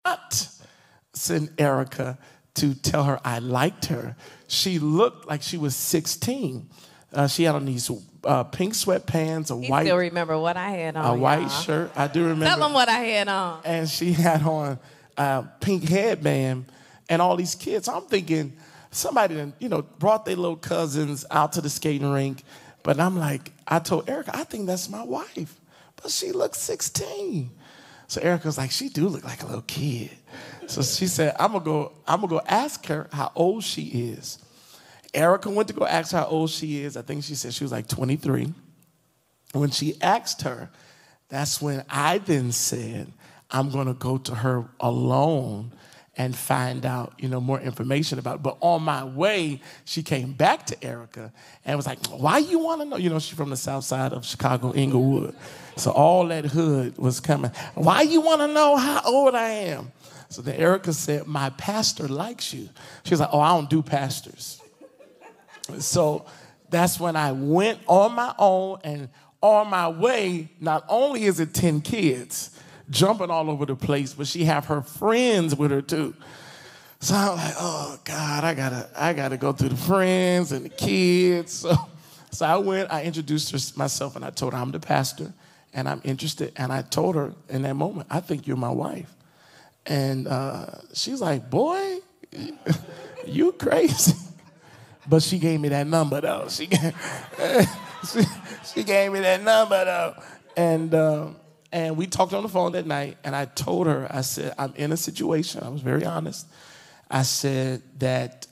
not send Erica to tell her I liked her. She looked like she was 16. She had on these pink sweatpants, I still remember what I had on. A white shirt. I do remember. Tell them what I had on. And she had on a pink headband and all these kids. I'm thinking somebody done, brought their little cousins out to the skating rink. But I'm like, I told Erica, I think that's my wife. But she looks 16. So Erica was like, she do look like a little kid. So she said, I'm gonna go ask her how old she is. Erica went to go ask her how old she is. I think she said she was like 23. When she asked her, that's when I then said, I'm gonna go to her alone and find out, more information about it. But on my way, she came back to Erica and was like, why you want to know? She's from the south side of Chicago, Inglewood. So all that hood was coming. Why you want to know how old I am? So then Erica said, my pastor likes you. She was like, oh, I don't do pastors. So that's when I went on my own, and on my way, not only is it 10 kids, jumping all over the place, but she have her friends with her too. So I'm like, oh God, I gotta go through the friends and the kids. So I went, I introduced myself, and I told her I'm the pastor and I'm interested. And I told her in that moment, I think you're my wife. And she's like, boy, you crazy. But she gave me that number though. She gave me that number though. And we talked on the phone that night, and I told her, I said, I'm in a situation. I was very honest. I said that,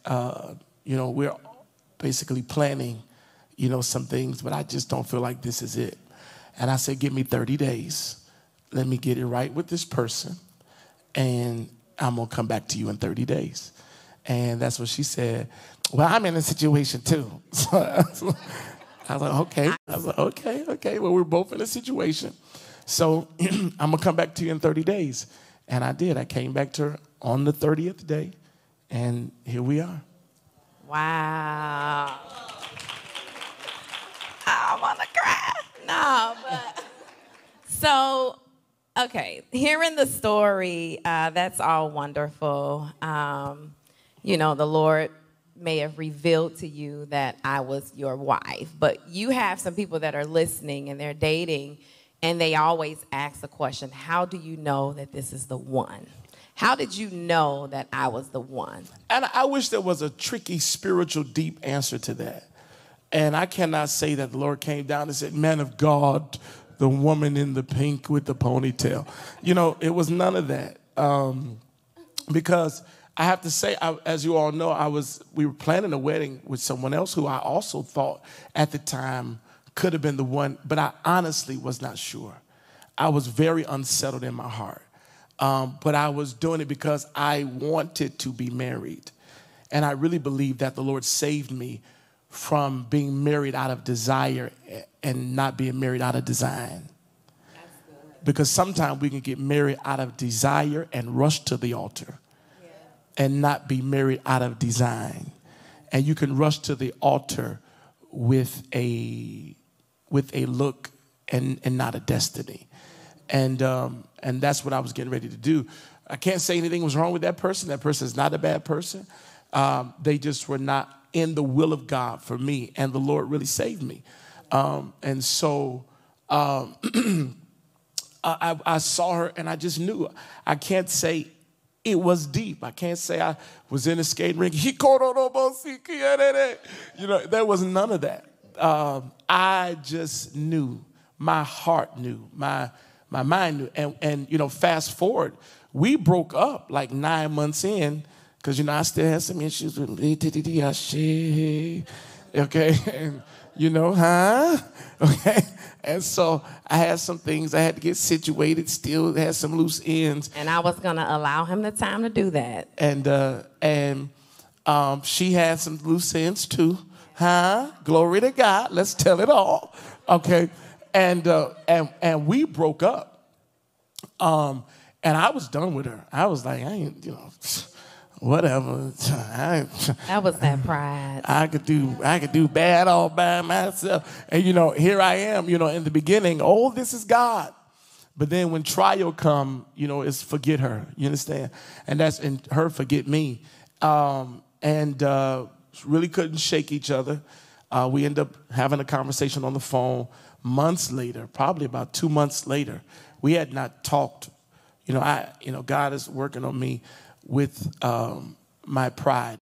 we're basically planning, some things, but I just don't feel like this is it. And I said, give me 30 days. Let me get it right with this person, and I'm going to come back to you in 30 days. And that's what she said. Well, I'm in a situation too. So I was like, okay. I was like, okay. Well, we're both in a situation. So I'm going to come back to you in 30 days. And I did. I came back to her on the 30th day, and here we are. Wow. I want to cry. No, but... So, okay, hearing the story, that's all wonderful. The Lord may have revealed to you that I was your wife, but you have some people that are listening and they're dating, and they always ask the question, how do you know that this is the one? How did you know that I was the one? And I wish there was a tricky, spiritual, deep answer to that. And I cannot say that the Lord came down and said, man of God, the woman in the pink with the ponytail. It was none of that. Because I have to say, as you all know, we were planning a wedding with someone else who I also thought at the time could have been the one, but I honestly was not sure. I was very unsettled in my heart. But I was doing it because I wanted to be married. And I really believe that the Lord saved me from being married out of desire and not being married out of design. Because sometimes we can get married out of desire and rush to the altar and not be married out of design. And you can rush to the altar with a look and not a destiny. And that's what I was getting ready to do. I can't say anything was wrong with that person. That person is not a bad person. They just were not in the will of God for me, and the Lord really saved me. And so I saw her, and I just knew. I can't say it was deep. I can't say I was in a skating rink. There was none of that. I just knew. My heart knew. My mind knew. And fast forward, we broke up like 9 months in, because, I still had some issues with okay, and, okay. And so I had some things I had to get situated, still had some loose ends. And I was going to allow him the time to do that. And she had some loose ends too. Glory to God. Let's tell it all. Okay. And we broke up. And I was done with her. I was like, I ain't, whatever. That was that pride. I could do bad all by myself. And here I am, in the beginning, this is God. But then when trial come, you know, it's forget her. You understand? And her forget me. Really couldn't shake each other. We end up having a conversation on the phone months later, probably about 2 months later. We had not talked. You know, God is working on me with my pride.